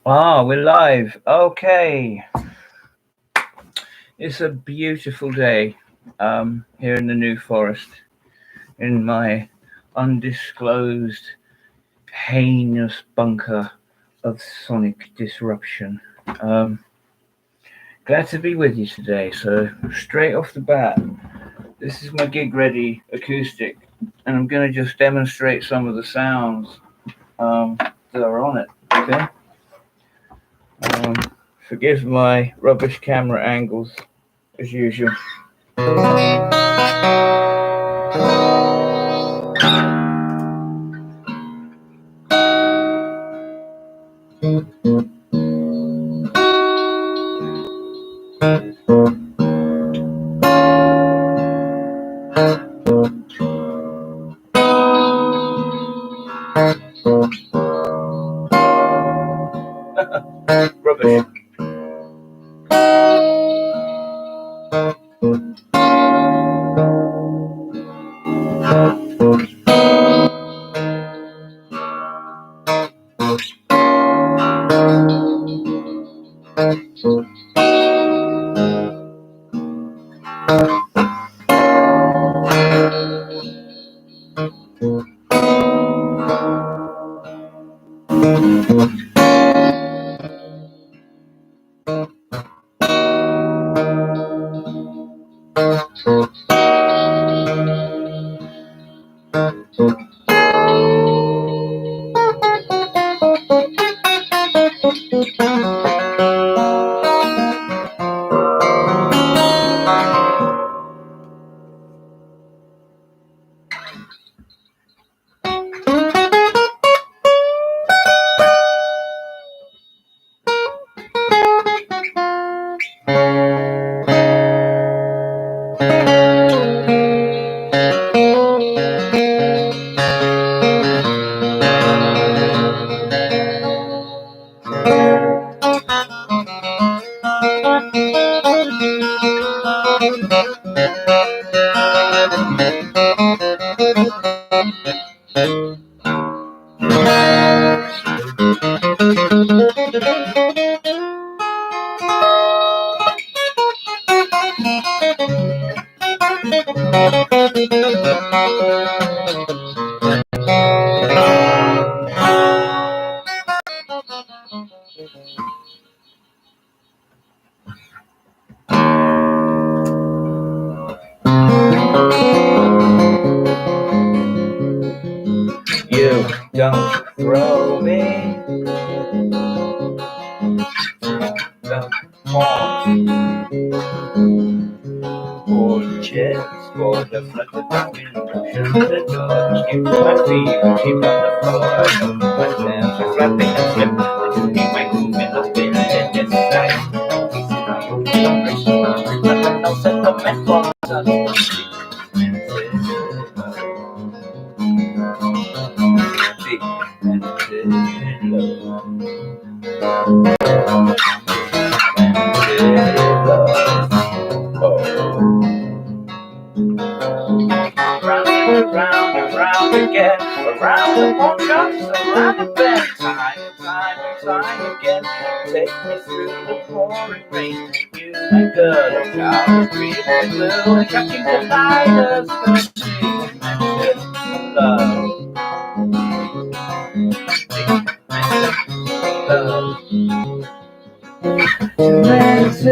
We're live. Okay. It's a beautiful day here in the New Forest, in my undisclosed, heinous bunker of sonic disruption. Glad to be with you today. So, straight off the bat, this is my gig ready acoustic, and I'm going to just demonstrate some of the sounds that are on it. Okay. Um, Forgive my rubbish camera angles, as usual. Rubbish. You don't throw me the horn or the chairs or the flood of the window. Shut the door, keep my feet, keep on the floor. I don't know myself, I'm flapping and slip. I just keep my groove in the wind and yes, I no sentiment for us. Round and round again, around the pawn shops, around the bend, time and time and time again. Take me through the pouring rain. You my girl of showers, green and blue, and catching the lighters, pushing and love. Love. Mental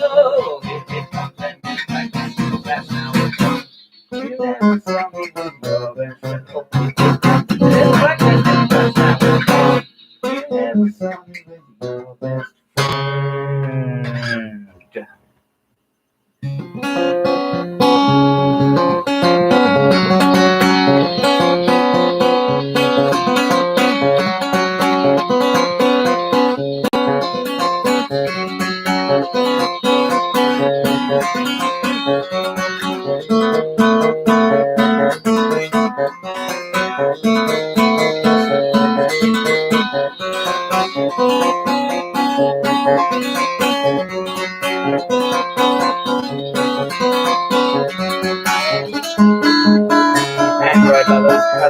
love. If it comes and it's like that, that's how it goes. You never saw me with love and simple. It's like that, that's how it goes. You never saw me with your best friend.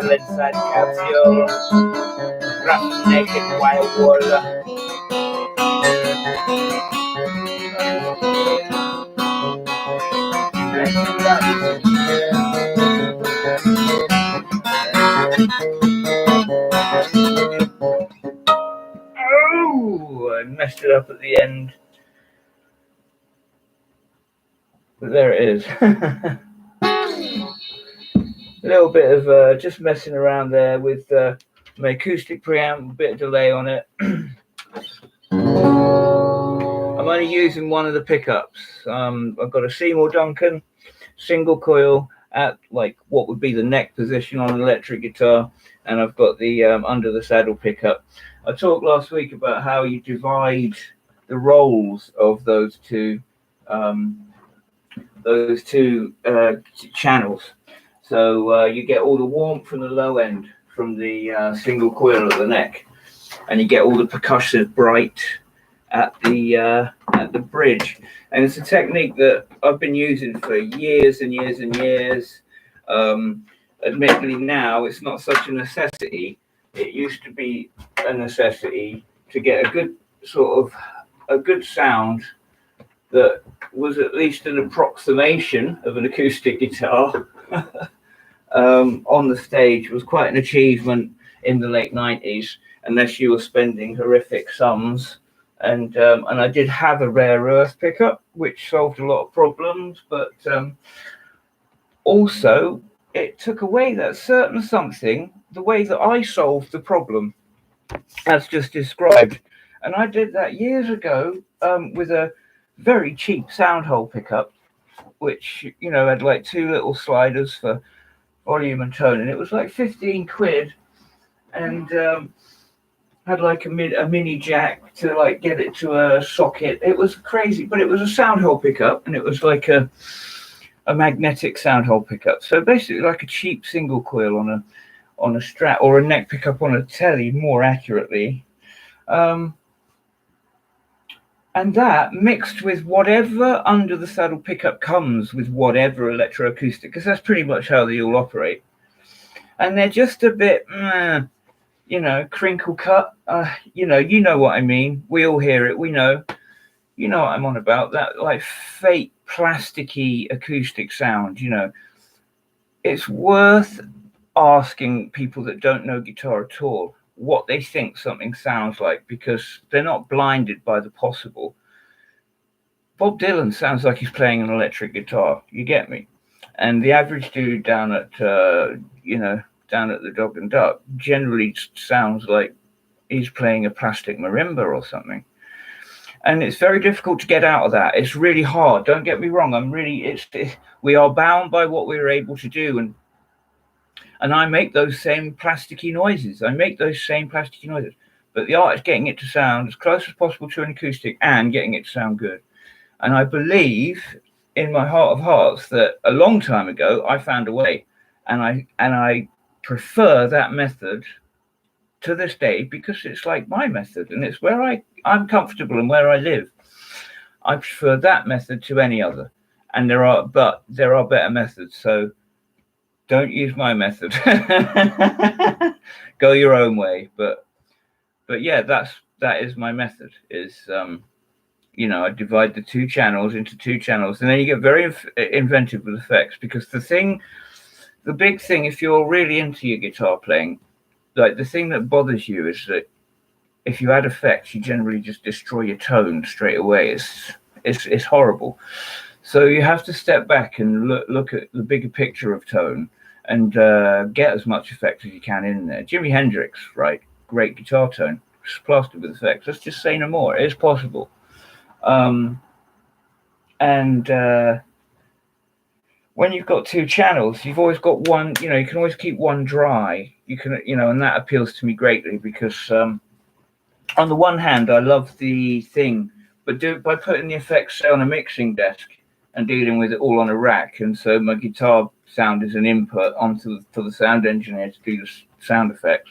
inside capsule, wrapped naked wire wall. Oh, I messed it up at the end. But there it is. A little bit of just messing around there with my acoustic preamp, a bit of delay on it. I'm only using one of the pickups. I've got a Seymour Duncan single coil at like what would be the neck position on an electric guitar, and I've got the under the saddle pickup. I talked last week about how you divide the roles of those two channels. So you get all the warmth from the low end from the single coil at the neck, and you get all the percussive bright at the bridge. And it's a technique that I've been using for years and years and years. Admittedly, now it's not such a necessity. It used to be a necessity to get a good sound that was at least an approximation of an acoustic guitar on the stage. It was quite an achievement in the late 90s, unless you were spending horrific sums. And I did have a rare earth pickup, which solved a lot of problems, but also it took away that certain something, the way that I solved the problem, as just described. And I did that years ago with a very cheap sound hole pickup, which, you know, had like two little sliders for volume and tone, and it was like 15 quid, and had like a mini jack to like get it to a socket. It was crazy, but it was a sound hole pickup, and it was like a magnetic sound hole pickup. So basically like a cheap single coil on a Strat, or a neck pickup on a telly, more accurately. And that mixed with whatever under the saddle pickup comes with whatever electroacoustic, because that's pretty much how they all operate. And they're just a bit, you know, crinkle cut. You know what I mean. We all hear it. We know. You know what I'm on about. That like fake plasticky acoustic sound. You know, it's worth asking people that don't know guitar at all what they think something sounds like, because they're not blinded by the possible. Bob Dylan sounds like he's playing an electric guitar. You get me? And the average dude down at the Dog and Duck generally sounds like he's playing a plastic marimba or something. And it's very difficult to get out of that. It's really hard. Don't get me wrong. We are bound by what we were able to do, and I make those same plasticky noises. But the art is getting it to sound as close as possible to an acoustic and getting it to sound good. And I believe in my heart of hearts that a long time ago I found a way, and I prefer that method to this day, because it's like my method, and it's where I'm comfortable and where I live. I prefer that method to any other, and there are better methods. So don't use my method. Go your own way. But yeah, that is my method. Is I divide the two channels into two channels, and then you get very inventive with effects, because the big thing, if you're really into your guitar playing, like the thing that bothers you is that if you add effects, you generally just destroy your tone straight away. It's horrible. So you have to step back and look at the bigger picture of tone, and get as much effect as you can in there. Jimi Hendrix, right? Great guitar tone, plastered with effects. Let's just say no more. It is possible. When you've got two channels, you've always got one, you can always keep one dry. And that appeals to me greatly, because on the one hand, I love the thing, but by putting the effects on a mixing desk and dealing with it all on a rack, and so my guitar sound is an input for the sound engineer to do the sound effects.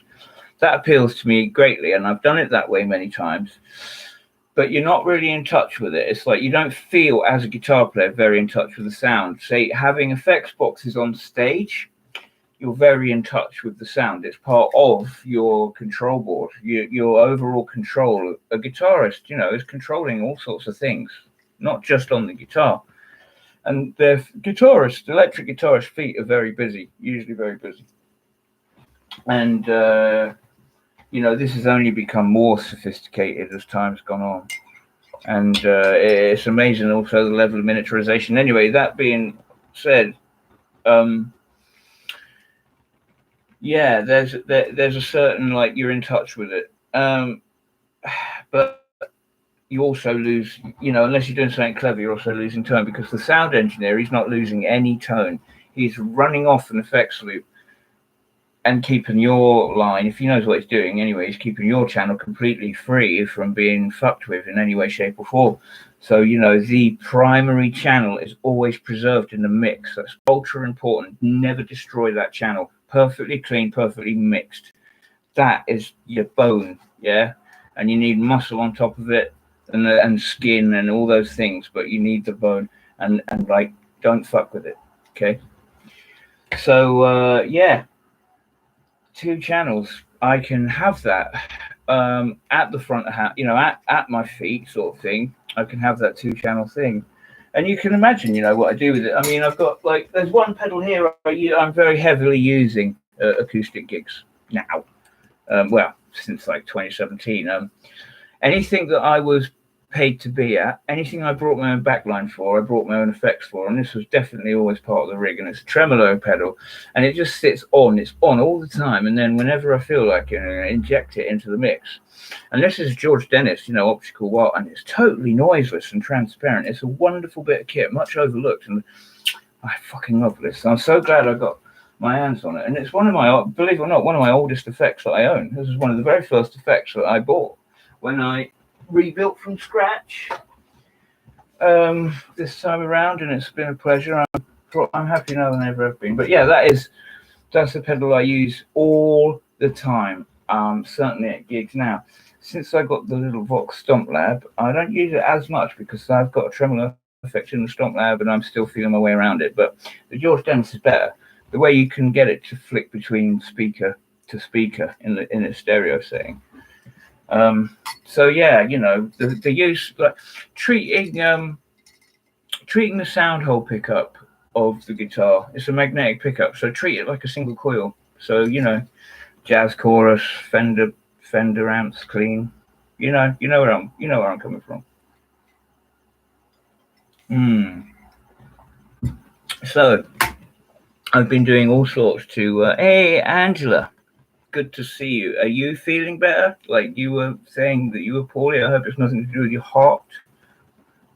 That appeals to me greatly, and I've done it that way many times. But you're not really in touch with it. It's like you don't feel, as a guitar player, very in touch with the sound. Say, having effects boxes on stage you're very in touch with the sound. It's part of your control board, your overall control. A guitarist, is controlling all sorts of things, not just on the guitar. And the electric guitarist feet are very busy, usually very busy. And, this has only become more sophisticated as time's gone on. And it's amazing also the level of miniaturization. Anyway, that being said, there's a certain, like, you're in touch with it. But you also lose, unless you're doing something clever, you're also losing tone, because the sound engineer, he's not losing any tone. He's running off an effects loop and keeping your line, if he knows what he's doing anyway, he's keeping your channel completely free from being fucked with in any way, shape, or form. So, the primary channel is always preserved in the mix. That's ultra important. Never destroy that channel. Perfectly clean, perfectly mixed. That is your bone, yeah? And you need muscle on top of it, and skin and all those things, but you need the bone, and like, don't fuck with it, okay? So, 2 channels. I can have that at the front of at my feet, sort of thing. I can have that 2-channel thing, and you can imagine, what I do with it. I mean, I've got, like, there's one pedal here I'm very heavily using acoustic gigs now. Well, since like 2017. Anything that I was paid to be at, anything I brought my own backline for, I brought my own effects for, and this was definitely always part of the rig. And it's a tremolo pedal, and it just sits on. It's on all the time, and then whenever I feel like it, I inject it into the mix. And this is George Dennis, optical wire, and it's totally noiseless and transparent. It's a wonderful bit of kit, much overlooked, and I fucking love this. I'm so glad I got my hands on it. And it's one of my, believe it or not, one of my oldest effects that I own. This is one of the very first effects that I bought when I rebuilt from scratch this time around, and it's been a pleasure. I'm happy now than I ever have been. But yeah, that's the pedal I use all the time, certainly at gigs now. Since I got the little Vox Stomp Lab, I don't use it as much because I've got a tremolo effect in the Stomp Lab and I'm still feeling my way around it. But the George Dennis is better. The way you can get it to flick between speaker to speaker in a stereo setting. So yeah, the use, like, treating the sound hole pickup of the guitar. It's a magnetic pickup, so treat it like a single coil. So jazz chorus, Fender amps, clean. You know where I'm coming from. So I've been doing all sorts to. Hey, Angela. Good to see you. Are you feeling better? Like you were saying that you were poorly. I hope it's nothing to do with your heart.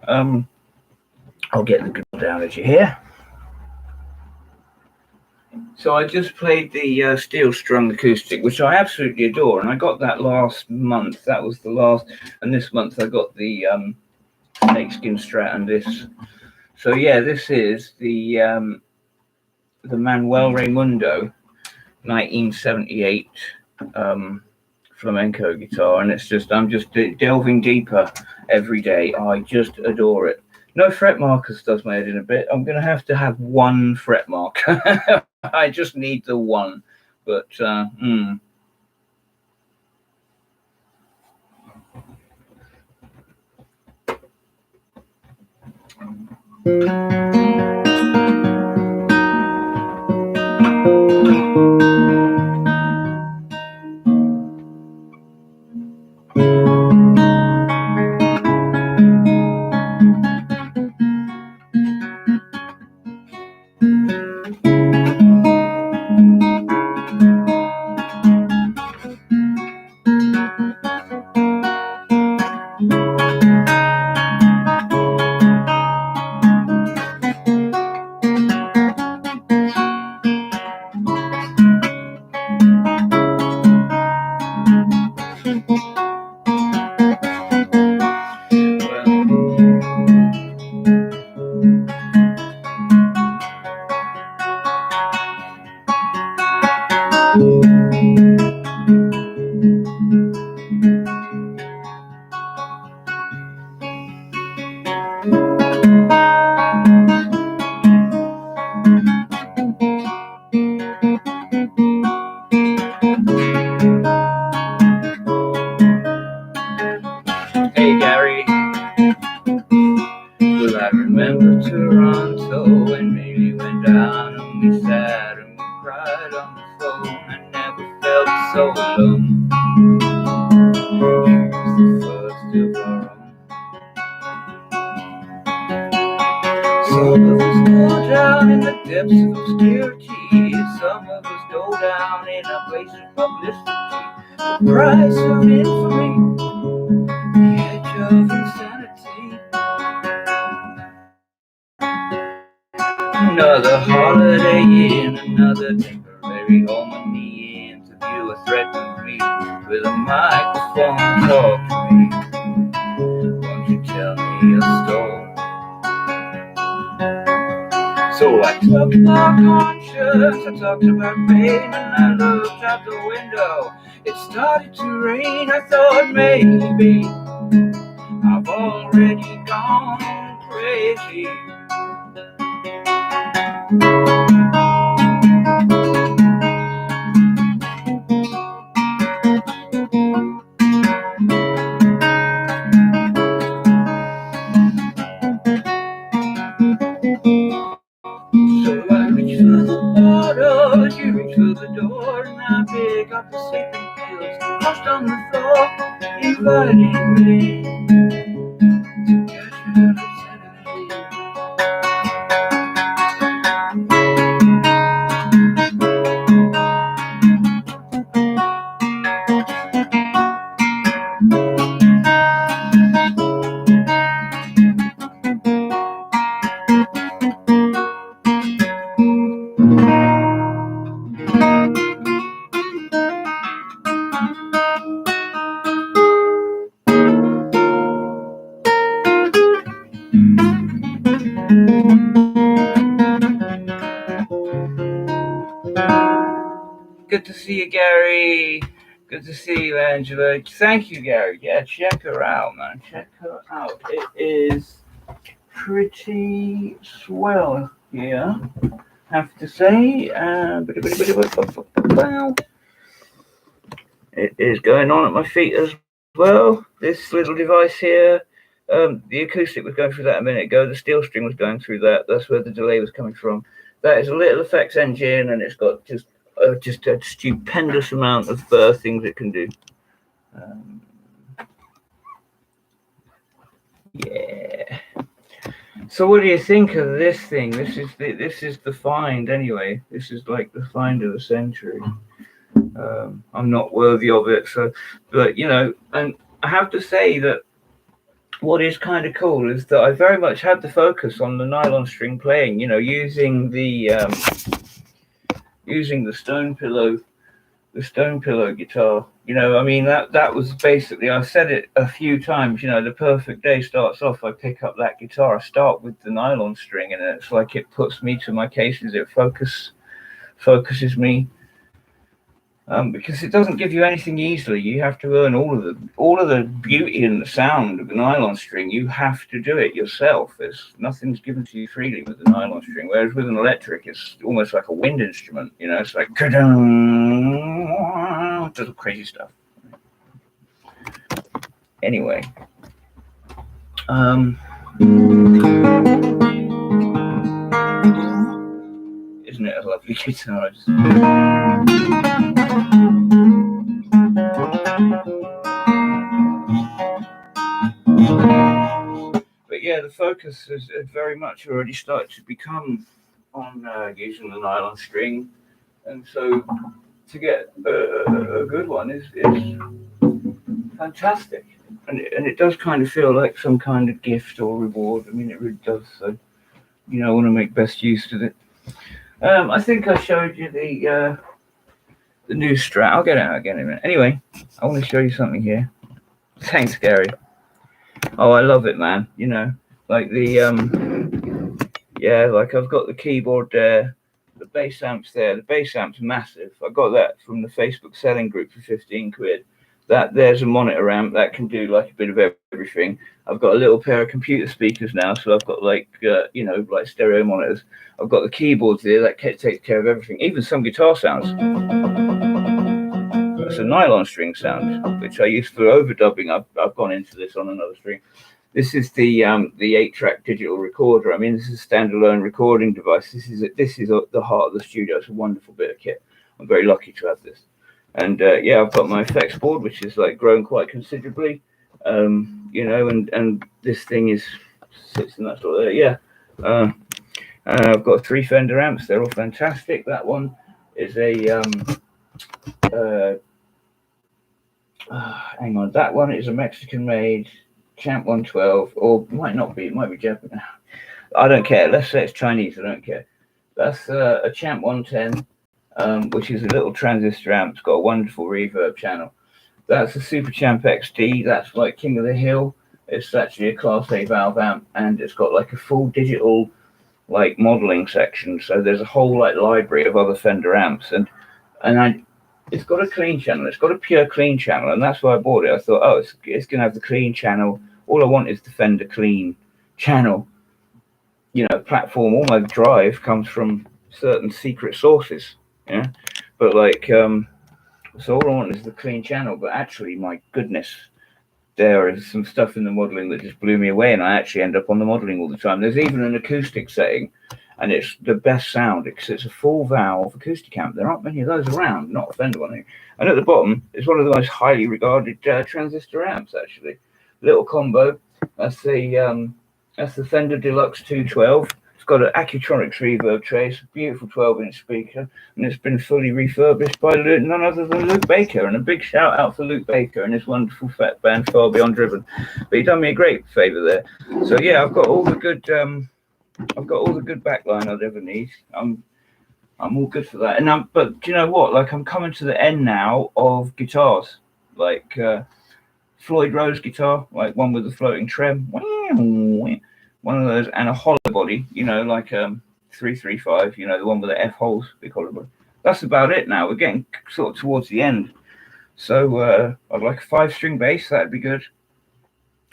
I'll get the girl down as you hear. So I just played the steel strung acoustic, which I absolutely adore, and I got that last month. That was the last, and this month I got the snakeskin Strat and this. So yeah, this is the Manuel Raimundo 1978 flamenco guitar, and I'm just delving deeper every day. I just adore it. No fret markers does my head in a bit. I'm gonna have to have one fret marker. I just need the one, but sad and we cried on the phone. I never felt so alone. She was the first of our own. Some of us go down in the depths of obscurity. Some of us go down in a place of publicity. The price of infamy, the edge of insanity. Another holiday in another temporary home, and the interviewer threatened me with a microphone. Talk to me, won't you tell me a story? So I talked about conscience, I talked about pain, and I looked out the window. It started to rain. I thought maybe I've already gone crazy. So I reach for the bottle, she reached for the door, and I pick up the sleeping pills crushed on the floor, inviting me to get out of sanity. Good to see you, Gary. Good to see you, Angela. Thank you, Gary. Yeah, check her out, man. Check her out. It is pretty swell here, have to say. It is going on at my feet as well. This little device here, the acoustic was going through that a minute ago. The steel string was going through that. That's where the delay was coming from. That is a little effects engine, and it's got just a stupendous amount of things it can do. Yeah. So what do you think of this thing? This is the find anyway. This is like the find of the century. I'm not worthy of it, but and I have to say that what is kind of cool is that I very much had the focus on the nylon string playing. Using the stone pillow guitar. That was basically, I've said it a few times, the perfect day starts off, I pick up that guitar, I start with the nylon string, and it's like it puts me to my cases, it focuses me, because it doesn't give you anything easily. You have to earn all of the beauty and the sound of the nylon string. You have to do it yourself. Nothing's given to you freely with the nylon string, whereas with an electric, it's almost like a wind instrument. It's like does crazy stuff. Anyway, isn't it a lovely guitar? But yeah, the focus has very much already started to become on using the nylon string, and so to get a good one is fantastic, and it does kind of feel like some kind of gift or reward. I mean, it really does. So I want to make best use of it. I think I showed you the new Strat. I'll get it out again in a minute. Anyway, I want to show you something here. Thanks, Gary. Oh, I love it, man. Like the like I've got the keyboard there, the bass amp's there. The bass amp's massive. I got that from the Facebook selling group for 15 quid. There's a monitor amp that can do like a bit of everything. I've got a little pair of computer speakers now, so I've got like like stereo monitors. I've got the keyboards there that takes care of everything, even some guitar sounds. That's a nylon string sound, which I use for overdubbing. I've gone into this on another string. This is the 8-track digital recorder. I mean, this is a standalone recording device. This is the heart of the studio. It's a wonderful bit of kit. I'm very lucky to have this. And yeah, I've got my effects board, which is like grown quite considerably. You know, and this thing sits in that sort of there. Yeah. I've got 3 Fender amps. They're all fantastic. That one is a hang on. That one is a Mexican-made Champ 112, or might not be. It might be Japanese. I don't care. Let's say it's Chinese. I don't care. That's a Champ 110, which is a little transistor amp. It's got a wonderful reverb channel. That's a Super Champ XD. That's like King of the Hill. It's actually a Class A valve amp, and it's got like a full digital like modeling section. So there's a whole like library of other Fender amps, and it's got a clean channel. It's got a pure clean channel, and that's why I bought it. I thought, oh, it's going to have the clean channel. All I want is the Fender clean channel. You know, platform. All my drive comes from certain secret sources. Yeah, but like, so all I want is the clean channel. But actually, my goodness, there is some stuff in the modeling that just blew me away, and I actually end up on the modeling all the time. There's even an acoustic setting, and it's the best sound because it's a full valve acoustic amp. There aren't many of those around, not a Fender one. And at the bottom is one of the most highly regarded transistor amps, actually. Little combo. That's the Fender Deluxe 212. It's got an Accutronics reverb trace, a beautiful 12-inch speaker, and it's been fully refurbished by none other than Luke Baker. And a big shout out for Luke Baker and his wonderful fat band Far Beyond Driven. But he done me a great favour there. So yeah, I've got all the good backline I'd ever need. I'm all good for that. And but do you know what? Like, I'm coming to the end now of guitars, like Floyd Rose guitar, like one with the floating trem, one of those, and a hollow body, you know, like 335, you know, the one with the F holes, big hollow body. That's about it now. We're getting sort of towards the end. So I'd like a 5-string bass. That'd be good.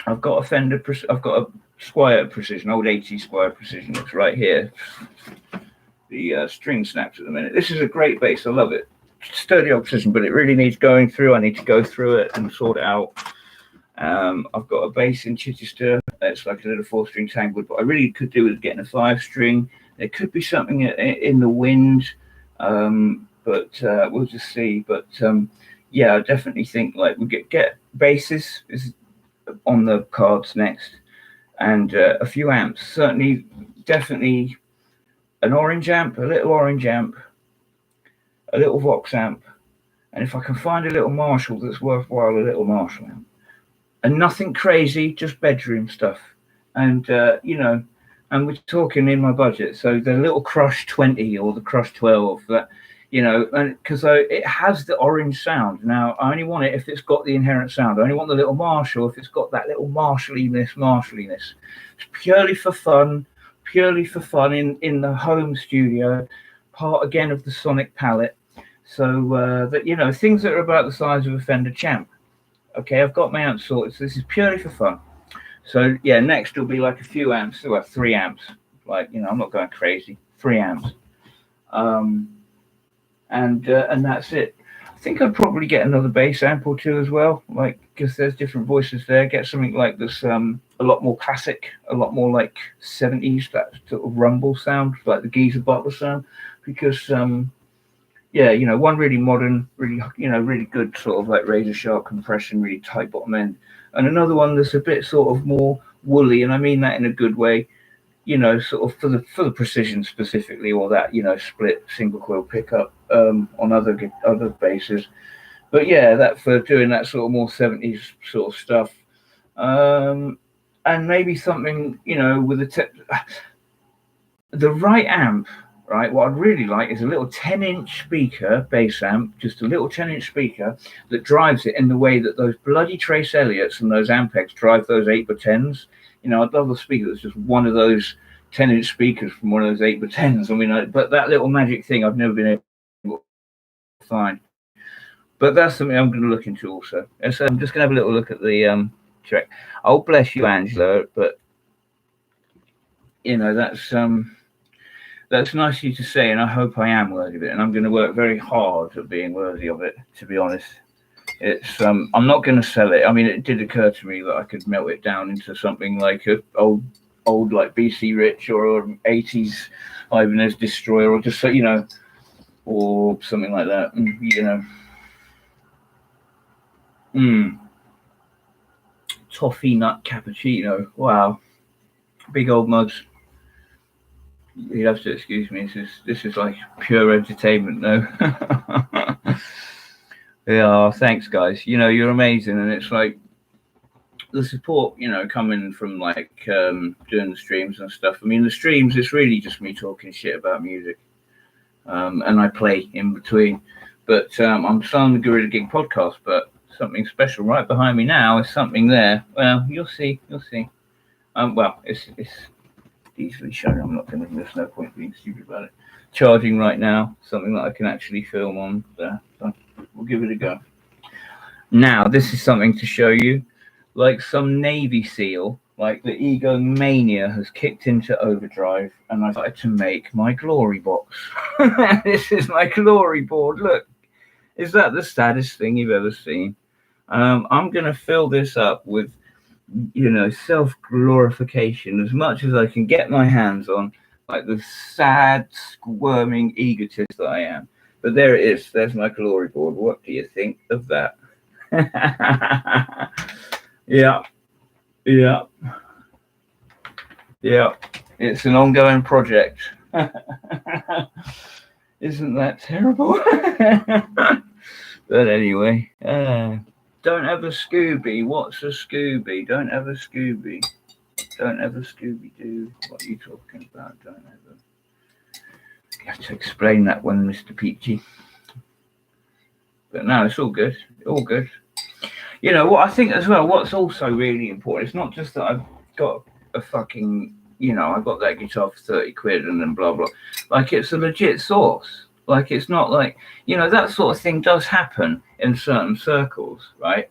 I've got a Fender. I've got a Squire Precision, old 80 Squire Precision. It's right here. The string snaps at the minute. This is a great bass. I love it. Sturdy old Precision, but it really needs going through. I need to go through it and sort it out. I've got a bass in Chichester. It's like a little 4-string Tanglewood, but I really could do with getting a 5-string. There could be something in the wind, but we'll just see. But yeah, I definitely think like we get basses is on the cards next, and a few amps. Certainly, definitely an orange amp, a little orange amp, a little Vox amp, and if I can find a little Marshall that's worthwhile, a little Marshall amp. And nothing crazy, just bedroom stuff. And, you know, and we're talking in my budget. So the little Crush 20 or the Crush 12, that, you know, and because it has the orange sound. Now, I only want it if it's got the inherent sound. I only want the little Marshall if it's got that little marshalliness. It's purely for fun in the home studio, part again of the sonic palette. So that, you know, things that are about the size of a Fender Champ. Okay, I've got my amps sorted, so this is purely for fun. So yeah, next will be like a few amps. We'll have 3 amps. Like, you know, I'm not going crazy. 3 amps. And that's it. I think I'd probably get another bass amp or 2 as well, like, because there's different voices there. Get something like this, a lot more classic, a lot more like 70s, that sort of rumble sound, like the Geezer Butler sound, because yeah, you know, one really modern, really, you know, really good sort of like razor sharp compression, really tight bottom end, and another one that's a bit sort of more woolly, and I mean that in a good way, you know, sort of for the precision specifically, or that, you know, split single coil pickup on other basses. But yeah, that for doing that sort of more 70s sort of stuff, and maybe something, you know, with the right amp. Right, what I'd really like is a little 10-inch speaker, bass amp, just a little 10-inch speaker that drives it in the way that those bloody Trace Elliots and those Ampex drive those 8x10s. You know, I'd love a speaker that's just one of those 10-inch speakers from one of those 8x10s. I mean, but that little magic thing I've never been able to find. But that's something I'm going to look into also. And so I'm just going to have a little look at the track. Oh, bless you, Angela, but, you know, that's nice of you to say, and I hope I am worthy of it. And I'm going to work very hard at being worthy of it, to be honest. It's I'm not going to sell it. I mean, it did occur to me that I could melt it down into something like a old like BC Rich or 80s Ibanez Destroyer, or just or something like that. Toffee nut cappuccino. Wow, big old mugs. You have to excuse me. This is like pure entertainment, no. Yeah, thanks, guys. You're amazing, and it's like the support, coming from like doing the streams and stuff. I mean, the streams, it's really just me talking shit about music, and I play in between. But I'm starting the Gorilla Gig podcast, but something special right behind me now is something there. Well, you'll see. Well, it's easily shown. I'm not going to. There's no point being stupid about it. Charging right now, something that I can actually film on there. So we'll give it a go. Now, this is something to show you. Like some Navy SEAL, like the egomania has kicked into overdrive, and I've started to make my glory box. This is my glory board. Look, is that the saddest thing you've ever seen? I'm going to fill this up with, self-glorification as much as I can get my hands on, like the sad, squirming egotist that I am. But there it is. There's my glory board. What do you think of that? Yeah. It's an ongoing project. Isn't that terrible? But anyway, don't ever Scooby. What's a Scooby? Don't ever Scooby. Don't ever Scooby Doo. What are you talking about? Don't ever. You have to explain that one, Mr. Peachy. But no, it's all good. All good. What I think as well, what's also really important, it's not just that I've got a fucking, I got that guitar for 30 quid and then blah, blah. Like, it's a legit source. Like, it's not like, that sort of thing does happen in certain circles, right?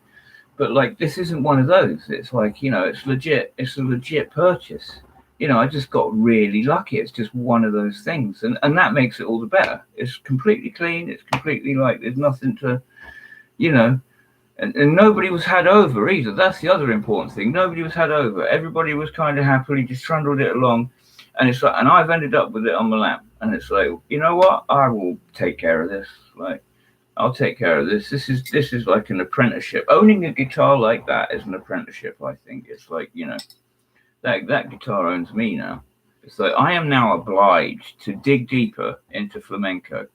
But, like, this isn't one of those. It's like, it's legit. It's a legit purchase. I just got really lucky. It's just one of those things. And that makes it all the better. It's completely clean. It's completely, like, there's nothing to, And nobody was had over either. That's the other important thing. Nobody was had over. Everybody was kind of happily just trundled it along. And it's like, and I've ended up with it on my lap. And it's like, you know what? I will take care of this. Like, I'll take care of this. This is like an apprenticeship. Owning a guitar like that is an apprenticeship, I think. It's like, that guitar owns me now. It's like, I am now obliged to dig deeper into flamenco.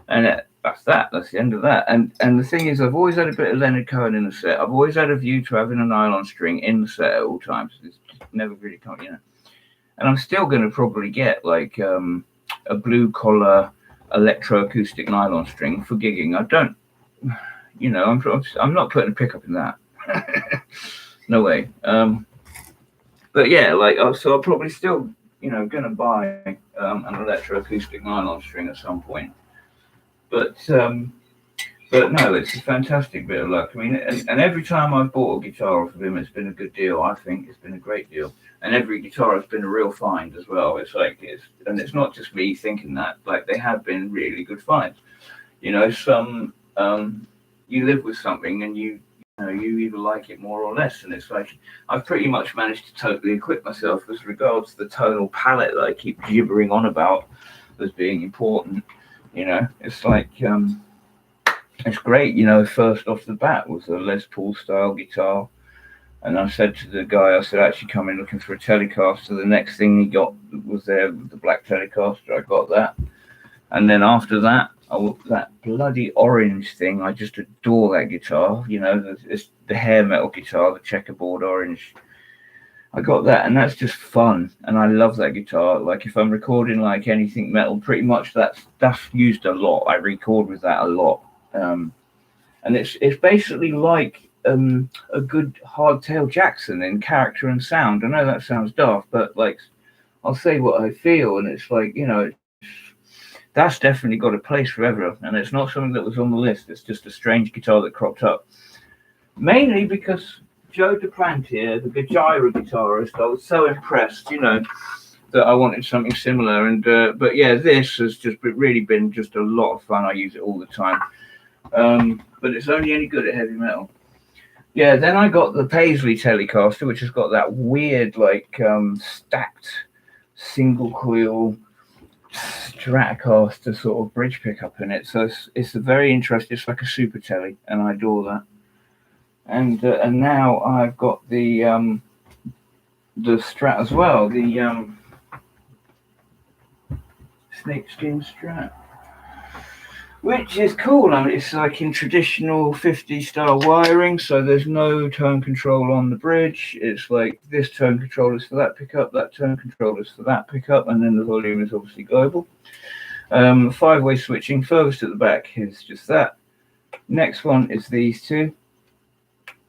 And that's the end of that. And the thing is, I've always had a bit of Leonard Cohen in the set. I've always had a view to having a nylon string in the set at all times. It's never really come, And I'm still going to probably get like a blue collar electroacoustic nylon string for gigging. I don't, I'm not putting a pickup in that. No way. But yeah, like, so I'll probably still, going to buy an electroacoustic nylon string at some point. But no, it's a fantastic bit of luck. I mean, and every time I've bought a guitar off of him, it's been a good deal. I think it's been a great deal. And every guitar has been a real find as well. It's like, and it's not just me thinking that, like, they have been really good finds. Some, you live with something and you either like it more or less. And it's like, I've pretty much managed to totally equip myself as regards the tonal palette that I keep gibbering on about as being important. It's like, it's great. First off the bat was a Les Paul style guitar. And I said to the guy, I said, actually come in looking for a Telecaster. The next thing he got was the black Telecaster. I got that. And then after that, that bloody orange thing, I just adore that guitar. It's the hair metal guitar, the checkerboard orange. I got that, and that's just fun. And I love that guitar. Like, if I'm recording like anything metal, pretty much that's used a lot. I record with that a lot. And it's basically like a good hardtail Jackson in character and sound. I know that sounds daft, but like, I'll say what I feel, and it's like, that's definitely got a place forever. And it's not something that was on the list. It's just a strange guitar that cropped up, mainly because Joe Duplantier, the Gajira guitarist, I was so impressed, that I wanted something similar. And but yeah, this has just really been just a lot of fun. I use it all the time. But it's only any good at heavy metal. Yeah, then I got the Paisley Telecaster, which has got that weird, stacked single coil Stratocaster sort of bridge pickup in it. So it's a very interesting. It's like a super telly, and I adore that. And now I've got the Strat as well, the snakeskin Strat, which is cool. I mean, it's like in traditional 50 style wiring, so there's no tone control on the bridge. It's like this tone control is for that pickup, that tone control is for that pickup, and then the volume is obviously global. 5-way switching. Furthest at the back is just that. Next one is these two.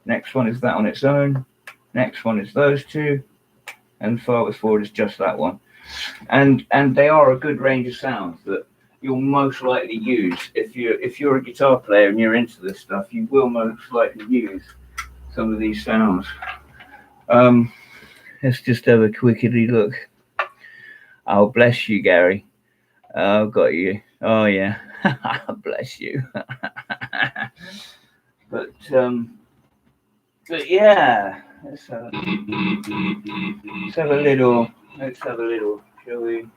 Next one is that on its own. Next one is those two, and farthest forward is just that one. And they are a good range of sounds that you'll most likely use if you're a guitar player and you're into this stuff. You will most likely use some of these sounds. Let's just have a quickly look. Oh, bless you, Gary. Oh, got you. Oh yeah, bless you. But yeah, let's have a little, shall we?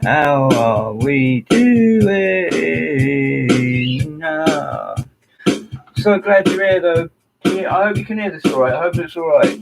How are we doing now? So glad you're here, though. Yeah, I hope you can hear this all right. I hope it's all right.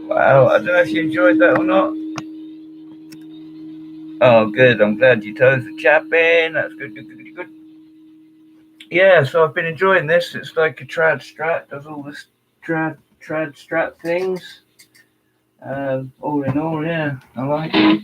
Wow, I don't know if you enjoyed that or not. Oh, good. I'm glad your toes are chapping. That's good, good, good, good. Yeah, so I've been enjoying this. It's like a trad strat, does all this trad strat things. All in all, yeah, I like it.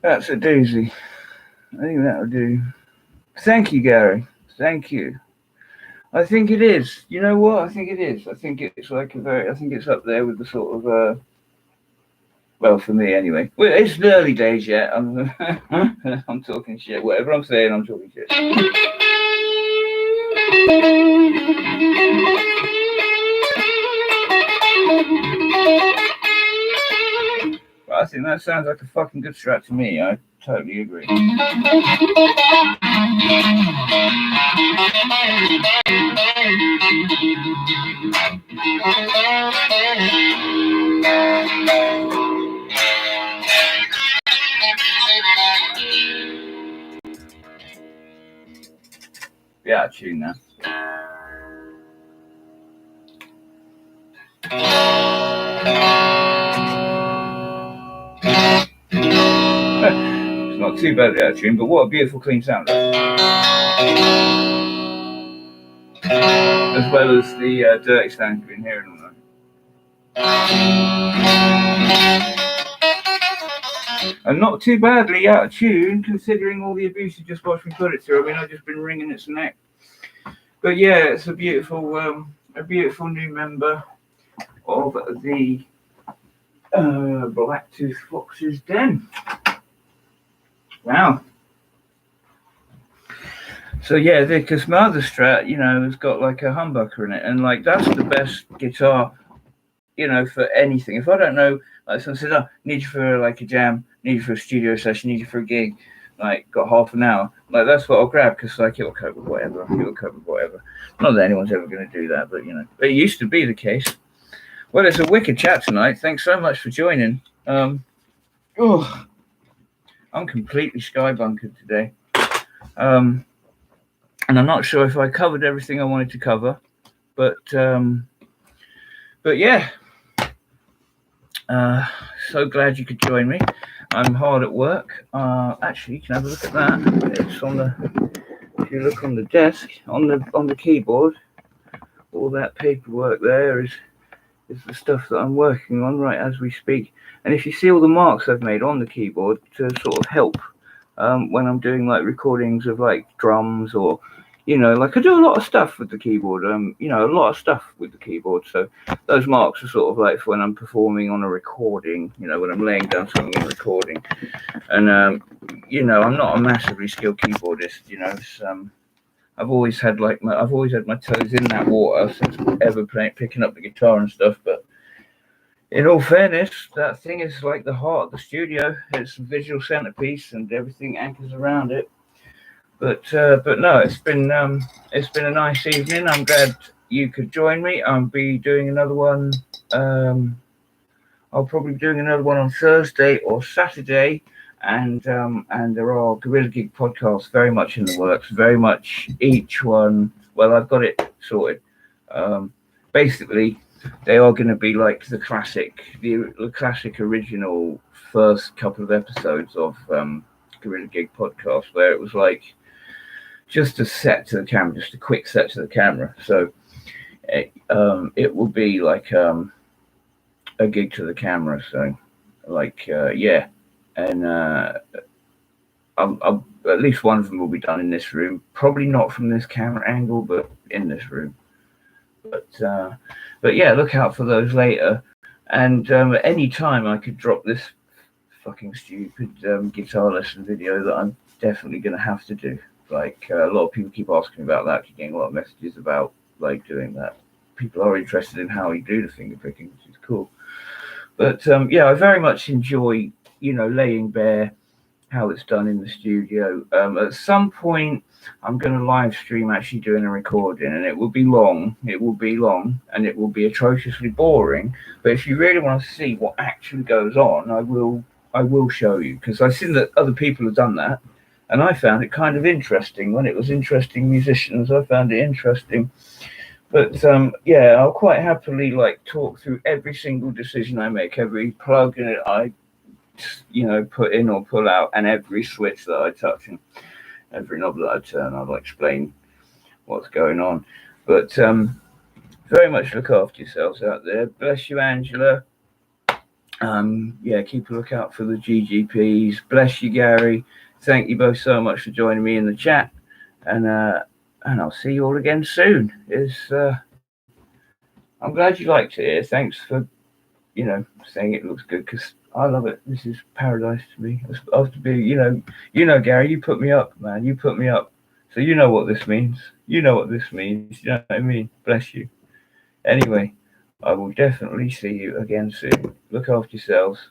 That's a doozy. I think that'll do. Thank you, Gary. Thank you. I think it is. You know what? I think it is. I think it's like a very. I think it's up there with the sort of. Well, for me anyway. Well, it's the early days yet. I'm talking shit. Whatever I'm saying, I'm talking shit. But I think that sounds like a fucking good strat to me. I totally agree. Yeah, out of tune now. It's not too badly out of tune, but what a beautiful clean sound. As well as the dirty sound you've been hearing all night. And not too badly out of tune, considering all the abuse you just watched me put it through. I mean, I've just been wringing its neck. But yeah, it's a beautiful new member of the Blacktooth Fox's Den. Wow. So yeah, because my other Strat, has got like a humbucker in it, and like that's the best guitar, for anything. If I don't know, like someone says, "Oh, need you for like a jam, need you for a studio session, need you for a gig," like got half an hour, like that's what I'll grab because like it'll cope with whatever. Not that anyone's ever going to do that, but it used to be the case. Well, it's a wicked chat tonight. Thanks so much for joining. I'm completely skybunkered today. And I'm not sure if I covered everything I wanted to cover, but yeah. So glad you could join me. I'm hard at work. Actually, you can have a look at that. It's on the. If you look on the desk, on the keyboard, all that paperwork there is the stuff that I'm working on right as we speak. And if you see all the marks I've made on the keyboard to sort of help when I'm doing like recordings of like drums or like I do a lot of stuff with the keyboard, a lot of stuff with the keyboard. So those marks are sort of like for when I'm performing on a recording, when I'm laying down something in recording. And, I'm not a massively skilled keyboardist, it's, I've always had my toes in that water since ever picking up the guitar and stuff. But in all fairness, that thing is like the heart of the studio. It's a visual centerpiece and everything anchors around it. But no, it's been a nice evening. I'm glad you could join me. I'll be doing another one. I'll probably be doing another one on Thursday or Saturday, and there are Guerrilla Gig podcasts very much in the works. Very much each one. Well, I've got it sorted. Basically, they are going to be like the classic original first couple of episodes of Guerrilla Gig podcast, where it was like just a set to the camera, just a quick set to the camera. So it will be like a gig to the camera. So like yeah, and I'll, at least one of them will be done in this room. Probably not from this camera angle, but in this room. But yeah, look out for those later. And at any time I could drop this fucking stupid guitar lesson video that I'm definitely going to have to do. Like a lot of people keep asking about that. Keep getting a lot of messages about like doing that. People are interested in how you do the finger picking, which is cool. But yeah, I very much enjoy laying bare how it's done in the studio. At some point, I'm going to live stream actually doing a recording, and it will be long. And it will be atrociously boring. But if you really want to see what actually goes on, I will show you, because I've seen that other people have done that. And I found it kind of interesting. When it was interesting musicians, I found it interesting. But yeah, I'll quite happily like talk through every single decision I make, every plug in it I put in or pull out, and every switch that I touch and every knob that I turn. I'll explain what's going on. But very much look after yourselves out there. Bless you, Angela. Yeah, keep a lookout for the GGPs. Bless you, Gary. Thank you both so much for joining me in the chat, and I'll see you all again soon. I'm glad you liked it. Thanks for saying it looks good, because I love it. This is paradise to me. After being, Gary, you put me up, man. You put me up. So you know what this means. You know what I mean? Bless you. Anyway, I will definitely see you again soon. Look after yourselves.